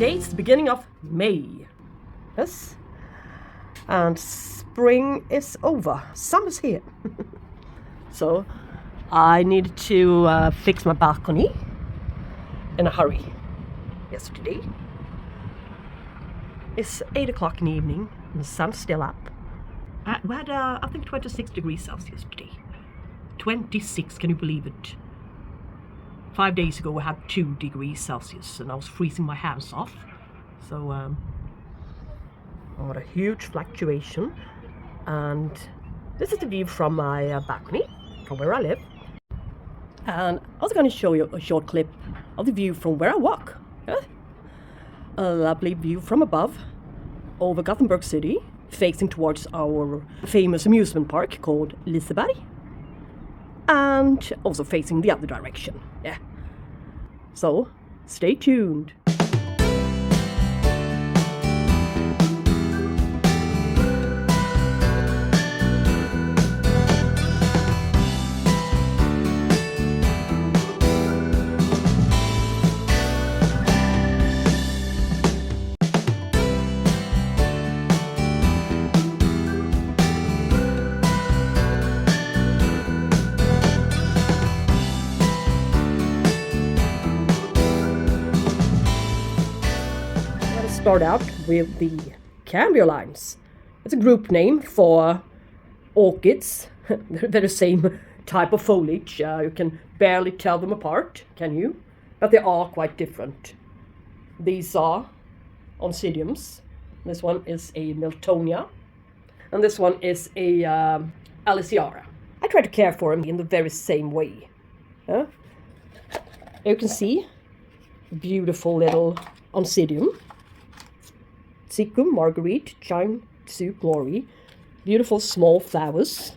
Today it's the beginning of May. Yes. And spring is over. Summer's here. So I needed to fix my balcony in a hurry yesterday. It's 8 o'clock in the evening and the sun's still up. We had, I think, 26 degrees Celsius today. 26, can you believe it? 5 days ago we had 2 degrees Celsius and I was freezing my hands off. So, what a huge fluctuation. And this is the view from my balcony, from where I live. And I was going to show you a short clip of the view from where I walk. Yeah? A lovely view from above over Gothenburg city, facing towards our famous amusement park called Liseberg, and also facing the other direction. Yeah. So stay tuned. Start out with the Cambria lines. It's a group name for orchids. They're the same type of foliage. You can barely tell them apart, can you? But they are quite different. These are Oncidiums. This one is a Miltonia. And this one is a Aurea. I try to care for them in the very same way. You can see beautiful little Oncidium. Cicum, Marguerite, Chime, Sue, Glory. Beautiful small flowers.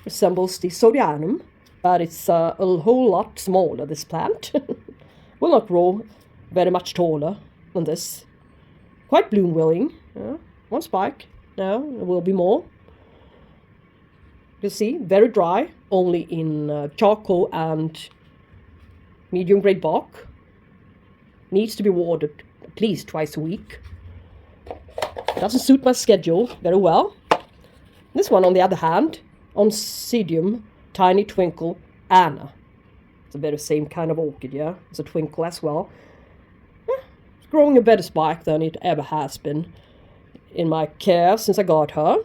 Resembles the Sodianum, but it's a whole lot smaller, this plant. Will not grow very much taller than this. Quite bloom willing. One spike. Now there will be more. You see, very dry, only in charcoal and medium grade bark. Needs to be watered at least twice a week. Doesn't suit my schedule very well. This one, on the other hand, Oncidium, Tiny Twinkle, Anna. It's a very same kind of orchid, yeah? It's a twinkle as well. It's growing a better spike than it ever has been in my care since I got her.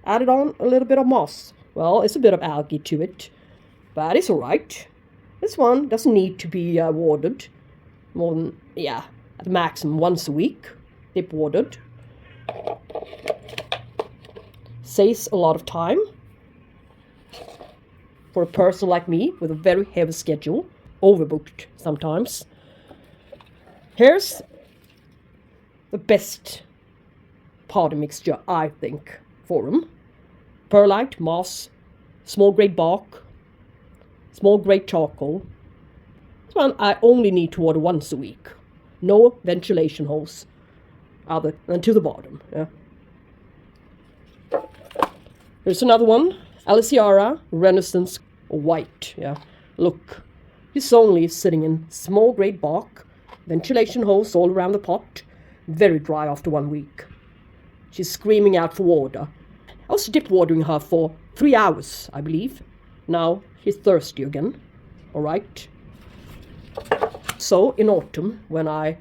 Added on a little bit of moss. Well, it's a bit of algae to it, but it's alright. This one doesn't need to be watered. More than, at the maximum once a week, dip watered. Saves a lot of time for a person like me with a very heavy schedule, overbooked sometimes. Here's the best potting mixture, I think, for them. Perlite, moss, small grade bark, small grade charcoal. This one I only need to water once a week. No ventilation holes other than to the bottom. Yeah. There's another one, Aurea Renaissance White. Yeah, look, he's only sitting in small grade bark, ventilation holes all around the pot, very dry after 1 week. She's screaming out for water. I was dip watering her for 3 hours, I believe. Now she's thirsty again. All right. So in autumn, when I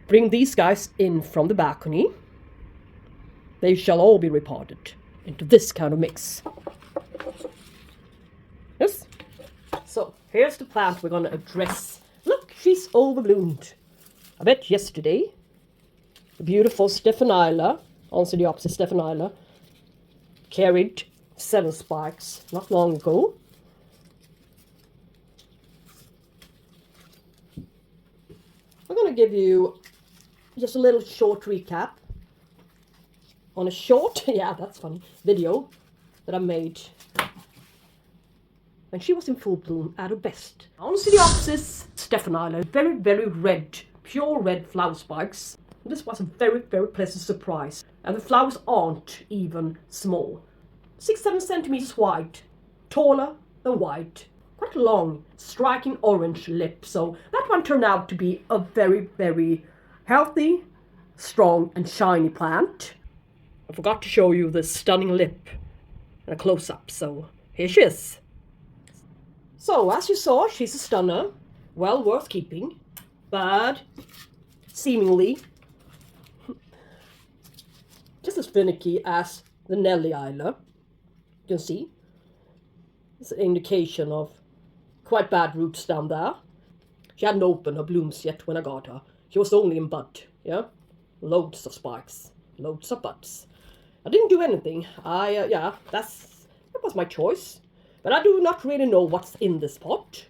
bring these guys in from the balcony, they shall all be repotted into this kind of mix. Yes. So here's the plant we're going to address. Look, she's overbloomed. I bet yesterday the beautiful Stefan Isler, Oncidopsis Stefan Isler, carried 7 spikes not long ago. I'm going to give you just a little short recap on a short, that's funny, video that I made when she was in full bloom at her best. Oncidopsis Stefan Isler, very, very red, pure red flower spikes. This was a very, very pleasant surprise. And the flowers aren't even small. 6-7 centimeters wide, taller than wide, quite a long, striking orange lip. So that one turned out to be a very, very healthy, strong and shiny plant. I forgot to show you this stunning lip in a close-up, so here she is. So as you saw, she's a stunner, well worth keeping, but seemingly just as finicky as the Nelly Isler. You can see it's an indication of quite bad roots down there. She hadn't opened her blooms yet when I got her. She was only in bud, yeah? Loads of spikes, loads of buds. I didn't do anything. Yeah, that was my choice. But I do not really know what's in this pot.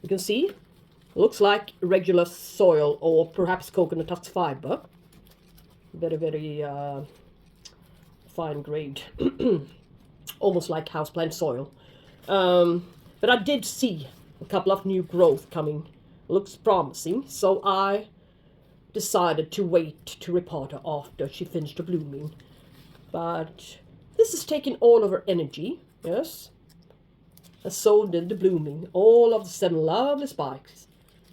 You can see, it looks like regular soil or perhaps coconut husk fiber. Very, very fine grade. Almost like houseplant soil. But I did see a couple of new growth coming. Looks promising. So I decided to wait to repot her after she finished her blooming. But this is taking all of her energy. Yes. And so did the blooming. All of the 7 lovely spikes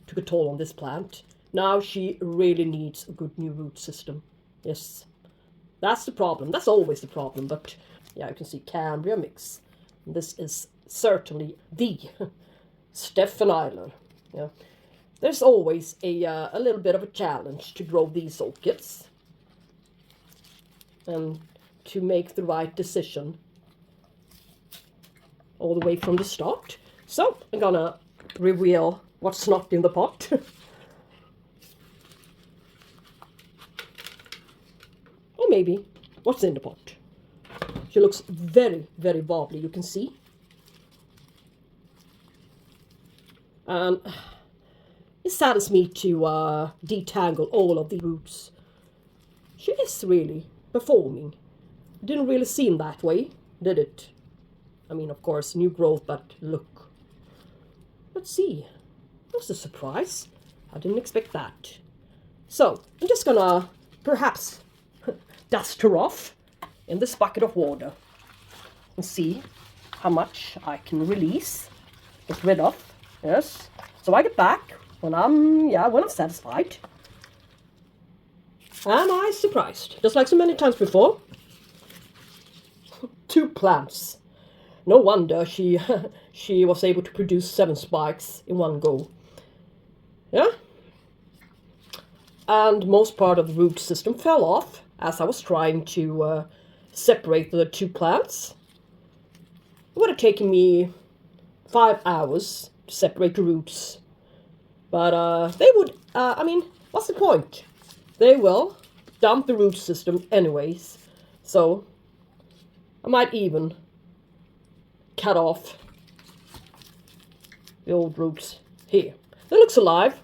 took a toll on this plant. Now she really needs a good new root system. Yes. That's the problem. That's always the problem. But yeah, you can see Cambria mix. This is certainly the Stefan Isler. Yeah. There's always a little bit of a challenge to grow these orchids. And to make the right decision all the way from the start. So I'm gonna reveal what's not in the pot. Or maybe what's in the pot. She looks very, very wobbly, you can see. And it saddens me to detangle all of the roots. She is really performing. It didn't really seem that way, did it? I mean, of course, new growth, but look. Let's see. That was a surprise. I didn't expect that. So, I'm just gonna perhaps dust her off in this bucket of water and see how much I can release, get rid of. Yes. So I get back when I'm satisfied. Am I surprised? Just like so many times before. 2 plants. No wonder she was able to produce 7 spikes in one go. Yeah? And most part of the root system fell off as I was trying to separate the 2 plants. It would have taken me 5 hours to separate the roots. But they would, I mean, what's the point? They will dump the root system anyways. So I might even cut off the old roots here. They look alive,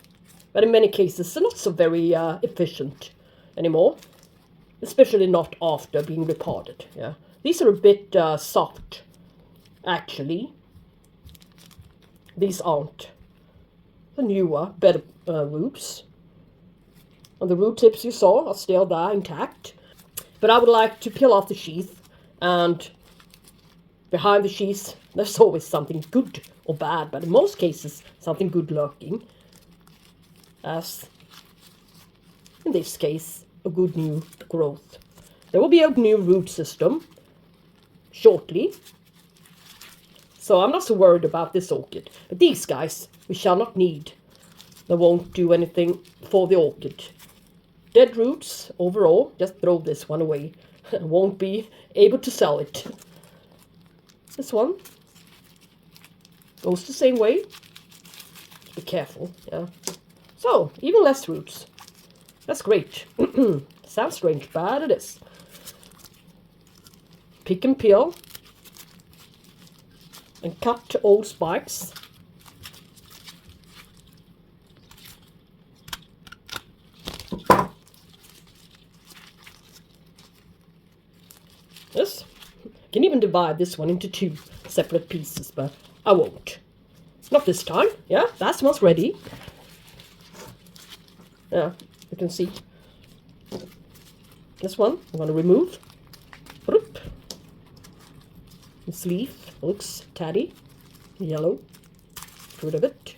but in many cases they're not so very efficient anymore, especially not after being repotted. Yeah, these are a bit soft, actually. These aren't the newer, better roots. And the root tips you saw are still there intact. But I would like to peel off the sheath, and behind the sheath there's always something good or bad, but in most cases something good lurking. As in this case, a good new growth. There will be a new root system shortly. So I'm not so worried about this orchid. But these guys we shall not need. They won't do anything for the orchid. Dead roots overall, just throw this one away. Won't be able to sell it. This one goes the same way. Be careful, yeah. So, even less roots. That's great. Sounds strange, but it is. Pick and peel. And cut old spikes. Yes. Can even divide this one into 2 separate pieces, but I won't. Not this time. Yeah, that one's ready. Yeah, you can see. This one I'm going to remove. This leaf looks tatty, yellow. get rid of it.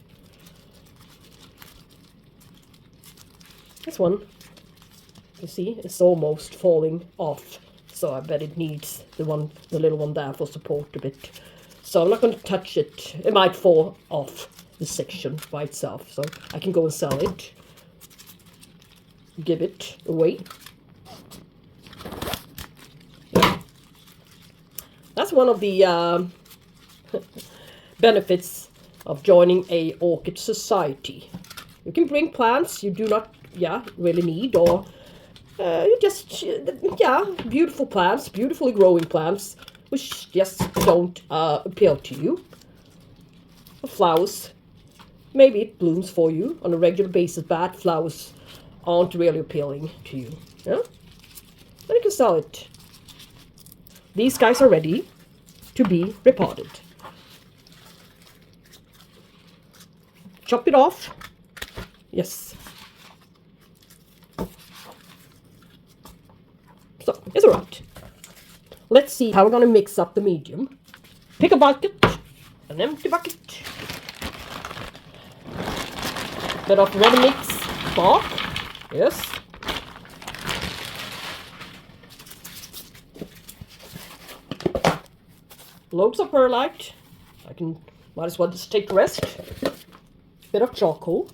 This one, you see, it's almost falling off. So I bet it needs the little one there for support a bit. So I'm not going to touch it. It might fall off the section by itself. So I can go and sell it. Give it away. Yeah. That's one of the benefits of joining a orchid society. You can bring plants you do not really need, or you just, beautiful plants, beautifully growing plants, which just don't appeal to you. Or flowers, maybe it blooms for you on a regular basis. Bad flowers aren't really appealing to you. Yeah? Then you can sell it. These guys are ready to be repotted. Chop it off. Yes. So, it's alright. Let's see how we're going to mix up the medium. Pick a bucket, an empty bucket, bit of ready mix bark, yes. Loads of perlite. Might as well just take the rest. Bit of charcoal.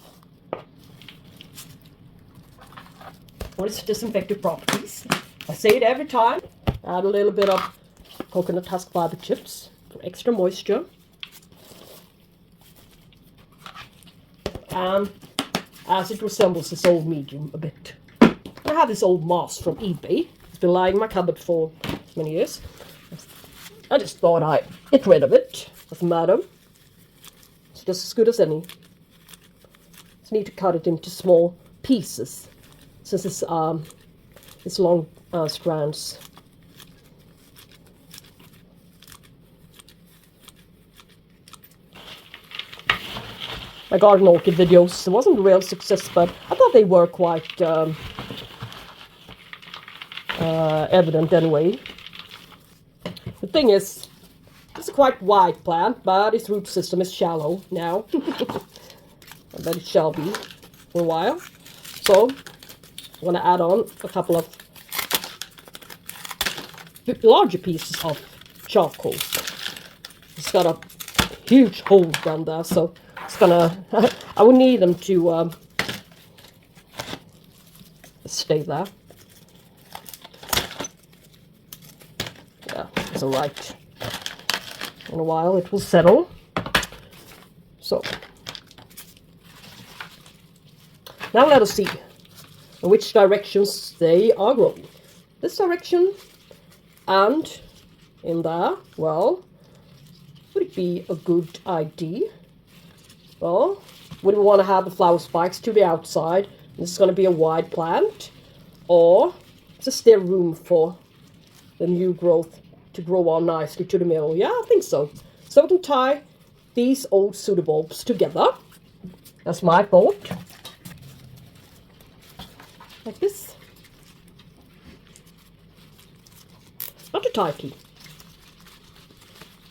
What is disinfectant properties? I say it every time. Add a little bit of coconut husk fiber chips for extra moisture. And as it resembles this old medium a bit. I have this old moss from eBay. It's been lying in my cupboard for many years. I just thought I'd get rid of it. Doesn't matter. It's just as good as any. Just need to cut it into small pieces, since it's long strands. My garden orchid videos, it wasn't a real success, but I thought they were quite evident anyway. The thing is, it's a quite wide plant, but its root system is shallow now. I bet it shall be for a while. So, I'm going to add on a couple of larger pieces of charcoal. It's got a huge hole down there, so it's gonna, I would need them to stay there. Yeah, it's alright. In a while it will settle. So, now let us see in which directions they are growing. This direction and in there, well, would it be a good idea? Well, would we want to have the flower spikes to the outside? This is going to be a wide plant, or is there room for the new growth to grow on nicely to the middle? Yeah, I think so. So we can tie these old pseudobulbs together. That's my thought. Like this. Not too tightly.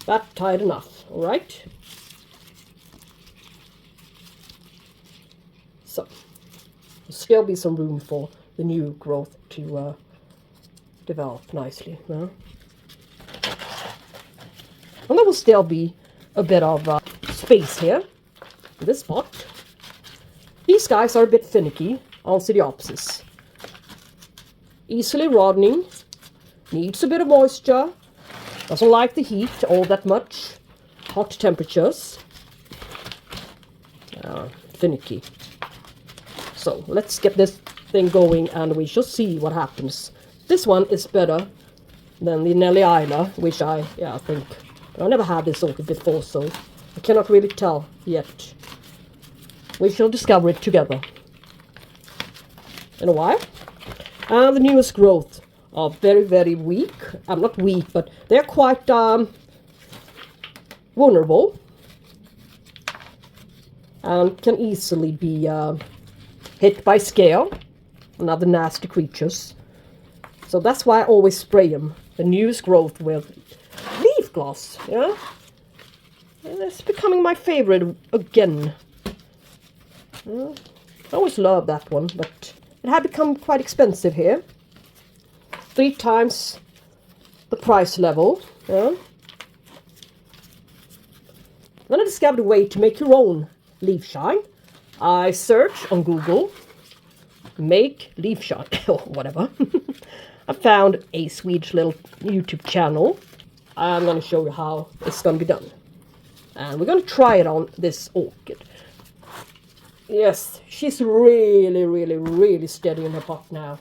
But tight enough, alright? So, there'll still be some room for the new growth to develop nicely. No? And there will still be a bit of space here in this spot. These guys are a bit finicky, Oncidopsis. Easily rodening, needs a bit of moisture, doesn't like the heat all that much, hot temperatures, finicky. So let's get this thing going and we shall see what happens. This one is better than the Nelly Isler, which I think, but I never had this orchid before, so I cannot really tell yet. We shall discover it together in a while. And the newest growth are very, very weak. I'm not weak, but they're quite vulnerable and can easily be hit by scale and other nasty creatures. So that's why I always spray them, the newest growth, with leaf gloss. Yeah, It's becoming my favorite again. I always loved that one, but it had become quite expensive here. 3 times the price level. Yeah. Then I discovered a way to make your own leaf shine. I searched on Google, make leaf shine, or whatever. I found a Swedish little YouTube channel. I'm going to show you how it's going to be done. And we're going to try it on this orchid. Yes, she's really steady in her pot now.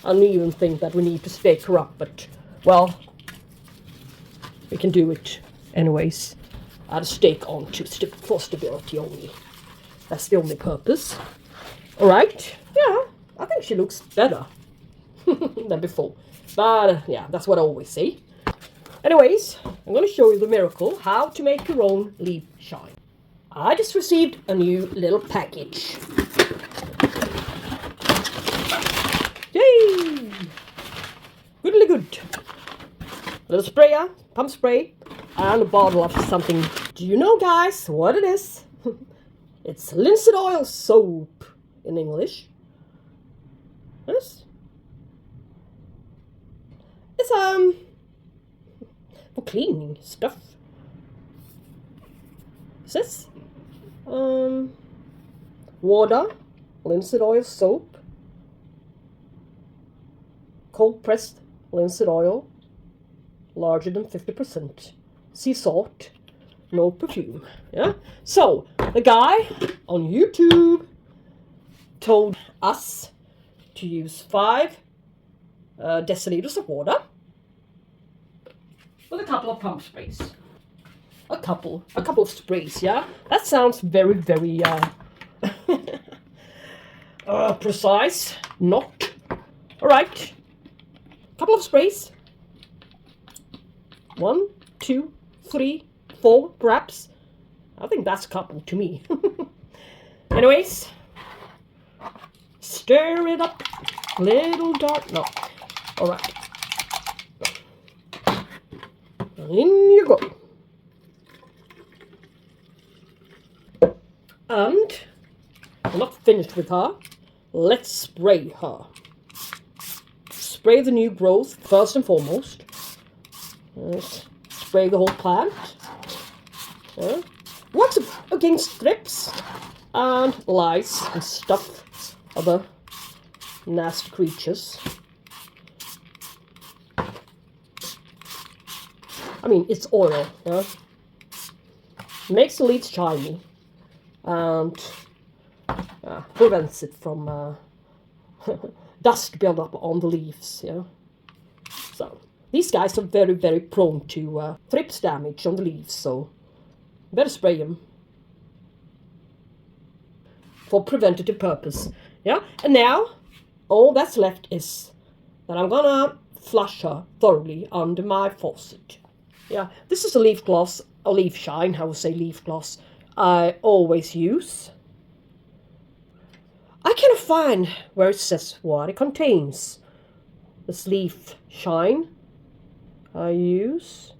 I don't even think that we need to stake her up, but, well, we can do it anyways. Add a stake on for stability only. That's the only purpose. Alright, yeah, I think she looks better than before. But, yeah, that's what I always say. Anyways, I'm going to show you the miracle, how to make your own leaf shine. I just received a new little package. Yay! Goodly good. A little sprayer, pump spray, and a bottle of something. Do you know, guys, what it is? It's linseed oil soap in English. Yes. It's for cleaning stuff. What's this? Water, linseed oil soap, cold pressed linseed oil, larger than 50%, sea salt, no perfume. Yeah. So the guy on YouTube told us to use 5 deciliters of water with a couple of pump sprays. A couple of sprays, yeah? That sounds very precise. Not. Alright. Couple of sprays. 1, 2, 3, 4, perhaps. I think that's a couple to me. Anyways. Stir it up. Little dark. No. Alright. In you go. And we're not finished with her. Let's spray her. Spray the new growth first and foremost. Spray the whole plant. Works against thrips and lice and stuff, other nasty creatures. I mean, it's oil, yeah? Makes the leaves shiny and prevents it from dust buildup on the leaves, yeah? So, these guys are very prone to thrips damage on the leaves, so better spray them for preventative purpose, yeah? And now, all that's left is that I'm gonna flush her thoroughly under my faucet. Yeah, this is a leaf gloss, a leaf shine, I would say leaf gloss, I always use. I cannot find where it says what it contains. This leaf shine I use.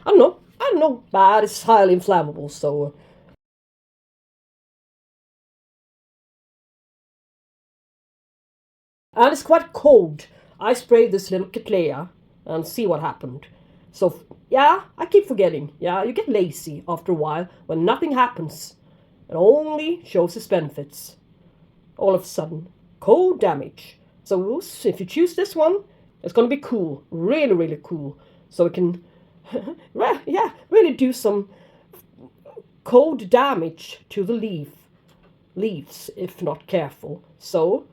I don't know, but it's highly inflammable, so. And it's quite cold. I sprayed this little cattleya and see what happened. So, yeah, I keep forgetting. Yeah, you get lazy after a while when nothing happens. It only shows its benefits. All of a sudden, cold damage. So if you choose this one, it's going to be cool. Really cool. So it can, yeah, really do some cold damage to the leaves if not careful. So,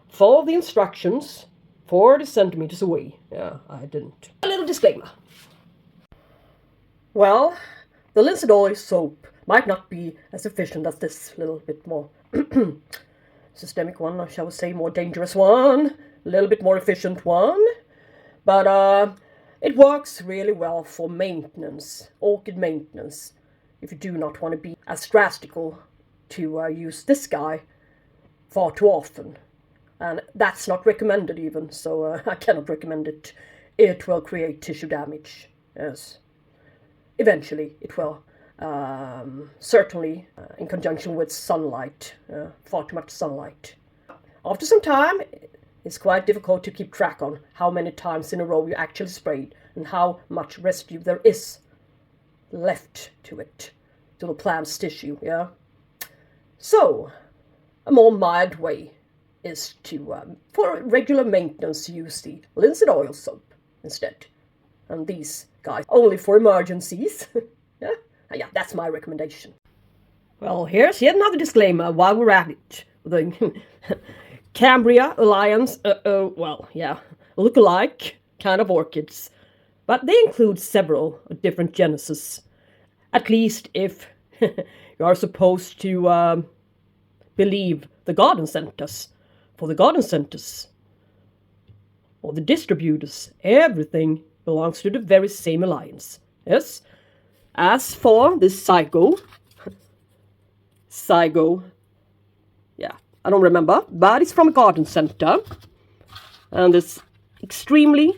follow the instructions 40 centimeters away. Yeah, I didn't. A little disclaimer. Well, the linseed oil soap might not be as efficient as this little bit more systemic one, or shall we say more dangerous one, a little bit more efficient one, but it works really well for maintenance, orchid maintenance, if you do not want to be as drastical to use this guy far too often. And that's not recommended even, so I cannot recommend it. It will create tissue damage, yes. eventually it will. Certainly in conjunction with sunlight, far too much sunlight. After some time, it's quite difficult to keep track on how many times in a row you actually sprayed and how much residue there is left to it, to the plant's tissue, yeah? So, a more mild way is to, for regular maintenance, use the linseed oil soap instead. And these guys, only for emergencies. Yeah, that's my recommendation. Well, here's yet another disclaimer while we're at it. The Cambria Alliance, look-alike kind of orchids. But they include several different genuses. At least if you are supposed to believe the garden centers. For the garden centers, or the distributors, everything belongs to the very same alliance. Yes? As for this Zygo, yeah, I don't remember, but it's from a garden center, and it's extremely,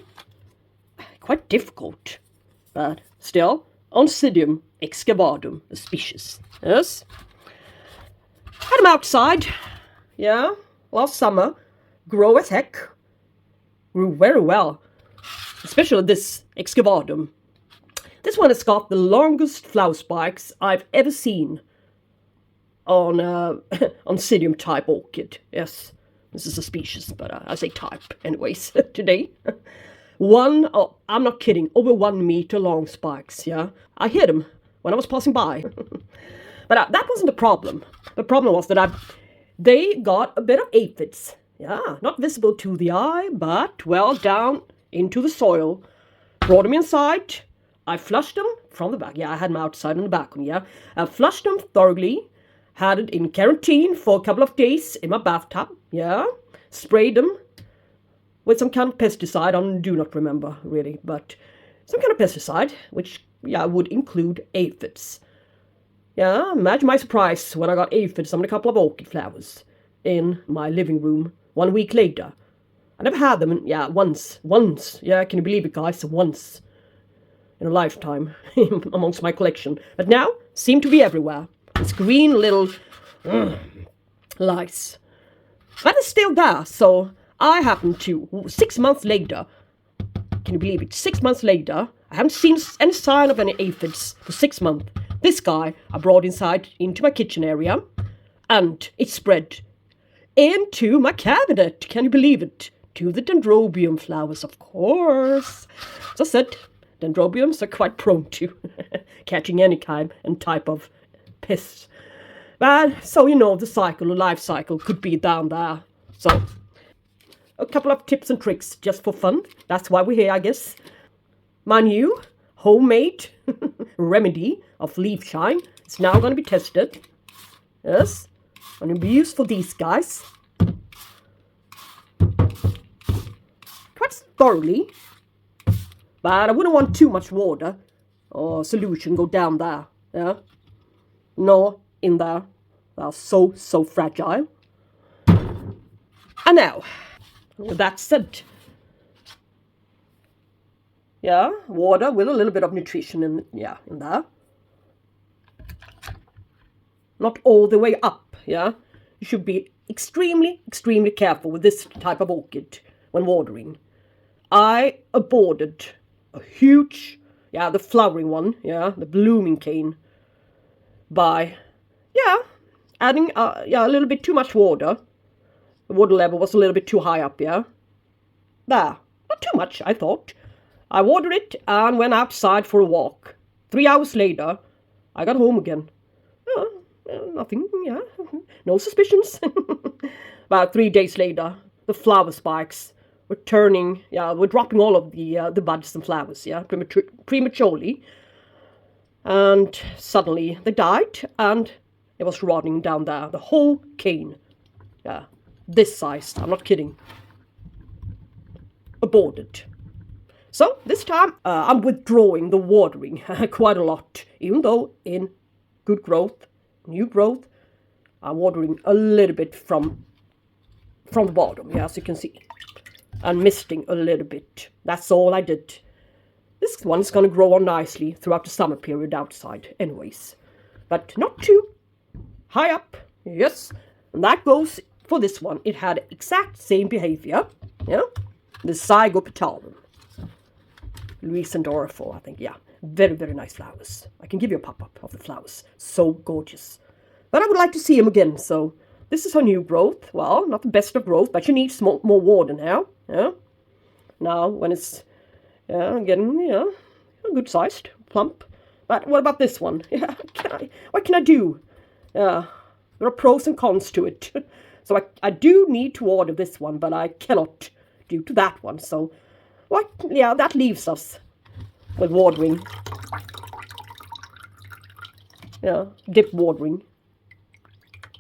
quite difficult, but still, Oncidium excavadum, a species, yes. Had them outside, yeah, last summer, grow as heck, grew very well, especially this excavadum. This one has got the longest flower spikes I've ever seen on Oncidium type orchid. Yes, this is a species, but I say type anyways today. I'm not kidding, over 1 meter long spikes, yeah. I hit them when I was passing by. But that wasn't the problem. The problem was that they got a bit of aphids. Yeah, not visible to the eye, but well down into the soil. Brought them inside. I flushed them from the back. Yeah, I had them outside on the balcony, yeah. I flushed them thoroughly. Had it in quarantine for a couple of days in my bathtub, yeah. Sprayed them with some kind of pesticide. I do not remember, really, but some kind of pesticide, which, yeah, would include aphids. Yeah, imagine my surprise when I got aphids on a couple of orchid flowers in my living room 1 week later. I never had them, once. Yeah, can you believe it, guys? Once in a lifetime amongst my collection. But now, seem to be everywhere. This green little lice. But it's still there, so I happen to, 6 months later, can you believe it, 6 months later, I haven't seen any sign of any aphids for 6 months. This guy I brought inside into my kitchen area, and it spread into my cabinet. Can you believe it? To the dendrobium flowers, of course. As I said, dendrobiums are quite prone to catching any kind and type of pests. But, so you know, the life cycle could be down there. So, a couple of tips and tricks just for fun. That's why we're here, I guess. My new homemade remedy of leaf shine is now going to be tested. Yes, going to be used for these guys. Quite thoroughly. But I wouldn't want too much water or solution go down there. Yeah. No, in there. They are so fragile. And now, with that said, yeah, water with a little bit of nutrition in there. Not all the way up, yeah. You should be extremely careful with this type of orchid when watering. I aborted a huge, the flowering one, the blooming cane, by, adding, a little bit too much water. The water level was a little bit too high up, yeah. There, not too much, I thought. I watered it and went outside for a walk. 3 hours later, I got home again. Nothing, no suspicions. About 3 days later, the flower spikes were turning, were dropping all of the buds and flowers, prematurely. And suddenly they died, and it was rotting down there. The whole cane, this size, I'm not kidding, aborted. So this time I'm withdrawing the watering quite a lot, even though in good growth, new growth, I'm watering a little bit from the bottom, as you can see, and misting a little bit. That's all I did. This one's going to grow on nicely throughout the summer period outside anyways. But not too high up. Yes. And that goes for this one. It had exact same behavior. Yeah. The Zygopetalum. Louise and Dorothy, I think. Yeah. Very, very nice flowers. I can give you a pop-up of the flowers. So gorgeous. But I would like to see them again. So this is her new growth. Well, not the best of growth, but she needs more water now. Yeah. Now, when it's getting, good sized, plump. But what about this one? Yeah, what can I do? There are pros and cons to it. So I do need to order this one, but I cannot due to that one. So, that leaves us with watering. Yeah, dip watering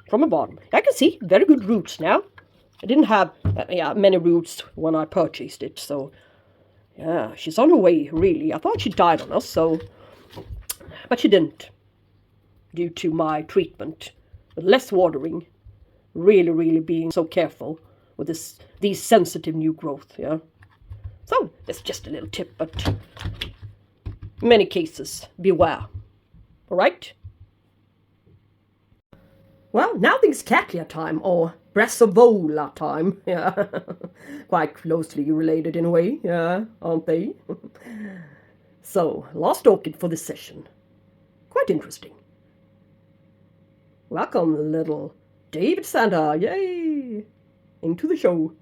from the bottom. I can see very good roots now. I didn't have many roots when I purchased it, so yeah, she's on her way, really. I thought she died on us, but she didn't, due to my treatment. With less watering, really, really being so careful with these sensitive new growth, yeah. So, that's just a little tip, but in many cases, beware. All right? Well, now it's cattleya time, or Brassavola time. Yeah, quite closely related in a way, yeah, aren't they? So, last orchid for this session. Quite interesting. Welcome, little David Sander, yay! Into the show.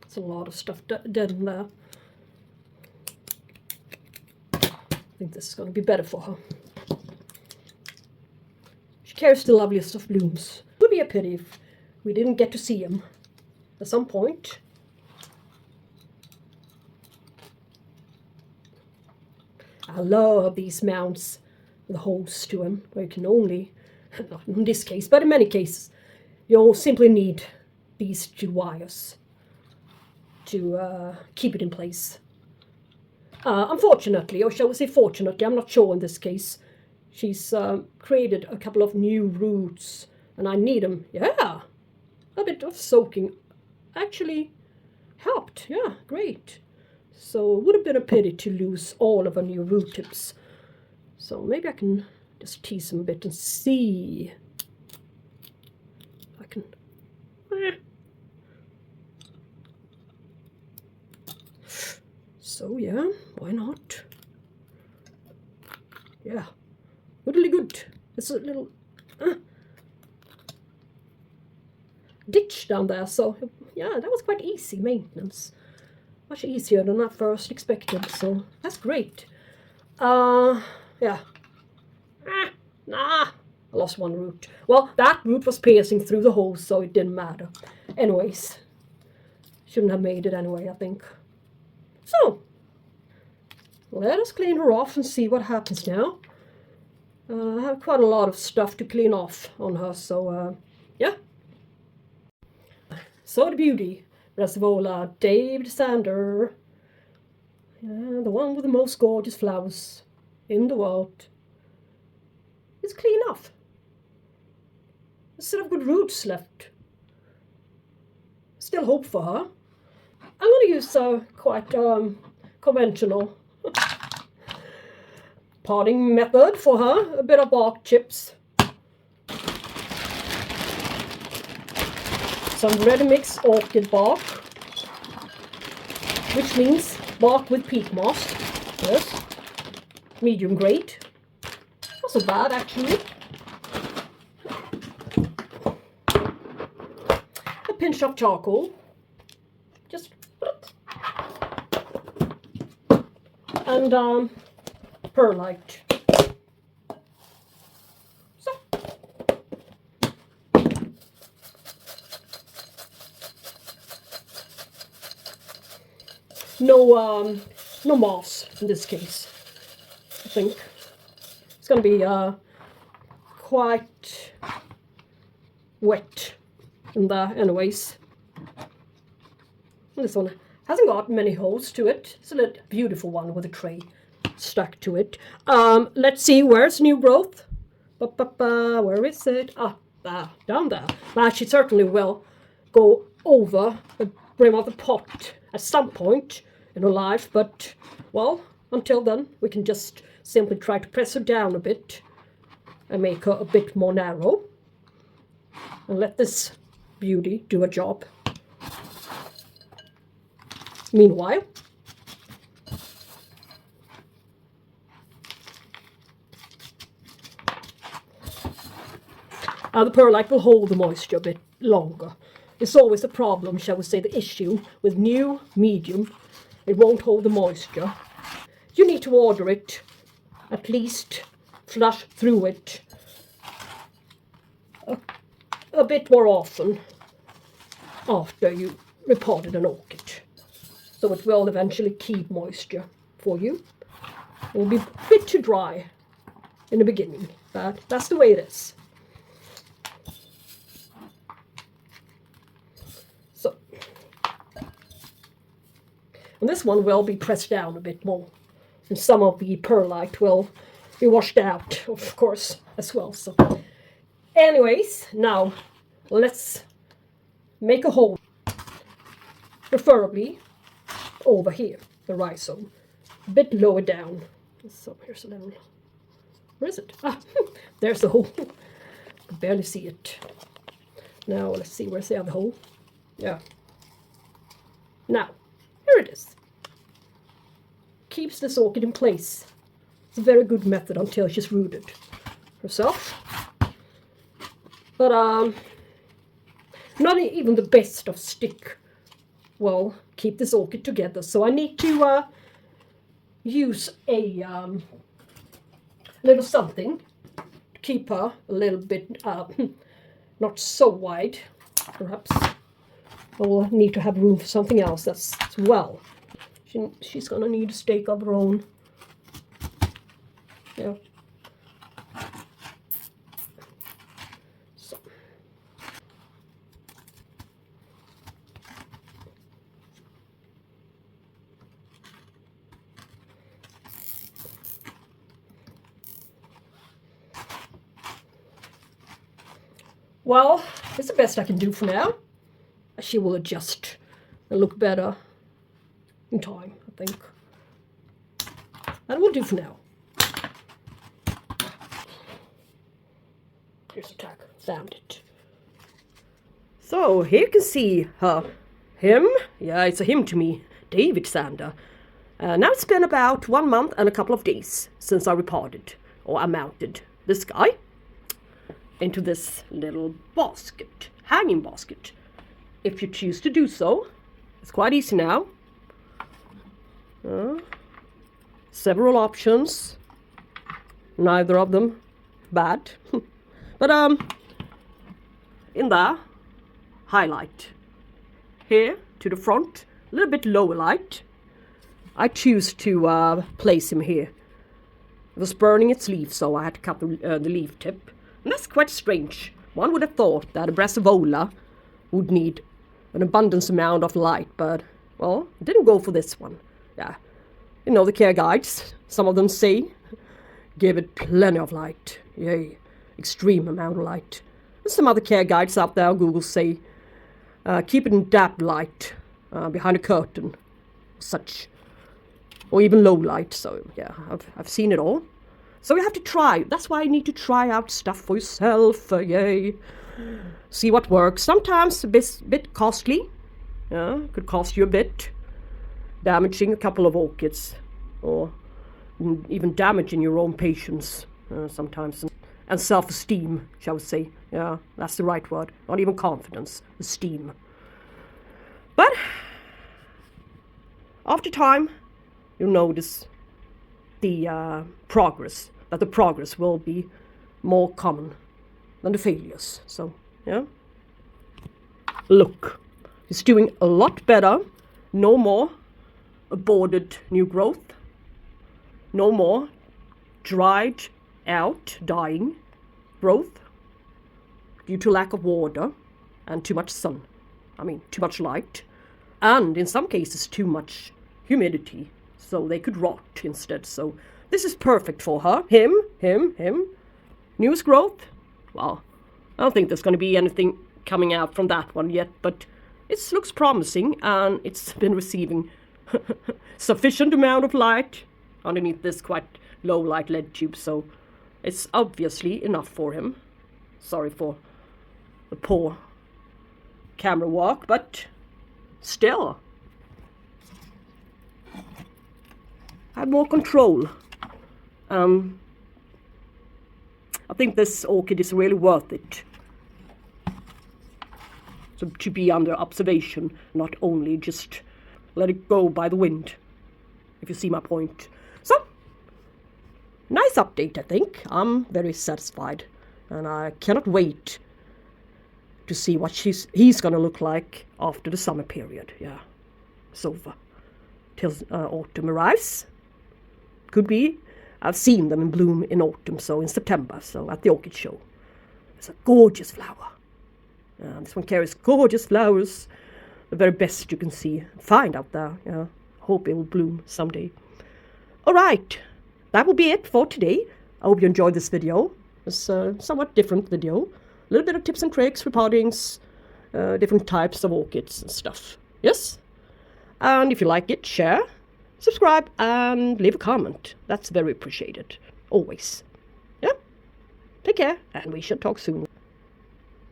It's a lot of stuff dead in there. I think this is going to be better for her. She carries the loveliest of blooms. It would be a pity if we didn't get to see him at some point. I love these mounts with holes to them, where you can only, not in this case, but in many cases, you'll simply need these two wires to keep it in place. Unfortunately, or shall we say fortunately, I'm not sure in this case, she's created a couple of new roots, and I need them. Yeah, a bit of soaking actually helped. Yeah, great. So it would have been a pity to lose all of her new root tips. So maybe I can just tease them a bit and see if I can. So yeah, why not? Yeah, really good. It's a little ditch down there, so yeah, that was quite easy maintenance. Much easier than I first expected, so that's great. Yeah. I lost one root. Well, that root was piercing through the hole, so it didn't matter. Anyways, shouldn't have made it anyway, I think. So, let us clean her off and see what happens now. I have quite a lot of stuff to clean off on her, so yeah. So the beauty, Brassavola David Sander. Yeah, the one with the most gorgeous flowers in the world. It's clean off. There's still have good roots left. Still hope for her. I'm going to use a quite conventional potting method for her. A bit of bark chips. Some ready-mix orchid bark, which means bark with peat moss. Yes, medium grade. Not so bad actually. A pinch of charcoal, just and perlite. So. No moss in this case. I think it's going to be quite wet in there anyways. This one hasn't got many holes to it. It's a little beautiful one with a tray stuck to it. Let's see, where's new growth? Where is it? Down there. Now she certainly will go over the brim of the pot at some point in her life, but, well, until then, we can just simply try to press her down a bit and make her a bit more narrow. And let this beauty do a job. Meanwhile, the perlite will hold the moisture a bit longer. It's always a problem, shall we say, the issue with new medium. It won't hold the moisture. You need to order it, at least flush through it a bit more often after you repotted an orchid. So it will eventually keep moisture for you. It will be a bit too dry in the beginning, but that's the way it is. So, and this one will be pressed down a bit more, and some of the perlite will be washed out, of course, as well. So, anyways, now let's make a hole, preferably over here, the rhizome, a bit lower down. So here's a little, where is it? Ah, there's the hole. I can barely see it. Now let's see, where's the other hole? Yeah. Now, here it is. Keeps this orchid in place. It's a very good method until she's rooted herself. But not even the best of stick will keep this orchid together. So I need to use a little something to keep her a little bit not so wide. Perhaps I will need to have room for something else as well. She's gonna need a stake of her own. Yeah. So. Well, it's the best I can do for now. She will adjust and look better in time, I think. That will do for now. Here's a tag. Found it. So here you can see him. Yeah, it's a him to me. David Sander. Now it's been about 1 month and a couple of days since I repotted, or I mounted this guy into this little basket, hanging basket. If you choose to do so, it's quite easy now. Several options, neither of them bad. But in the highlight here to the front, a little bit lower light, I choose to place him here. It was burning its leaf, so I had to cut the leaf tip. And that's quite strange. One would have thought that a Brassavola would need an abundance amount of light, but, well, I didn't go for this one. Yeah, you know the care guides, some of them say, give it plenty of light. Yay, extreme amount of light. And some other care guides out there, Google say, keep it in damp light, behind a curtain, such, or even low light. So yeah, I've seen it all. So you have to try. That's why you need to try out stuff for yourself. Yay. See what works. Sometimes a bit costly. Yeah, could cost you a bit. Damaging a couple of orchids. Or even damaging your own patience sometimes. And self-esteem, shall we say. Yeah, that's the right word. Not even confidence. Esteem. But after time, you'll notice the progress. That the progress will be more common than the failures. So, yeah. Look, it's doing a lot better. No more aborted new growth. No more dried out, dying growth due to lack of water and too much sun. I mean, too much light. And in some cases, too much humidity. So they could rot instead. So this is perfect for her. Him. Newest growth? Well, I don't think there's going to be anything coming out from that one yet, but it looks promising, and it's been receiving sufficient amount of light underneath this quite low light LED tube, so it's obviously enough for him. Sorry for the poor camera work, but still, I have more control. I think this orchid is really worth it. So to be under observation, not only just let it go by the wind, if you see my point. So, nice update, I think. I'm very satisfied, and I cannot wait to see what he's gonna look like after the summer period. Yeah, it's over till autumn arrives. Could be. I've seen them in bloom in autumn, so in September, so at the orchid show. It's a gorgeous flower. This one carries gorgeous flowers, the very best you can find out there. Yeah, hope it will bloom someday. All right, that will be it for today. I hope you enjoyed this video. It's a somewhat different video. A little bit of tips and tricks, repottings, different types of orchids and stuff. Yes? And if you like it, share, subscribe, and leave a comment. That's very appreciated. Always. Yeah? Take care, and we shall talk soon.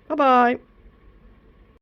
Bye-bye.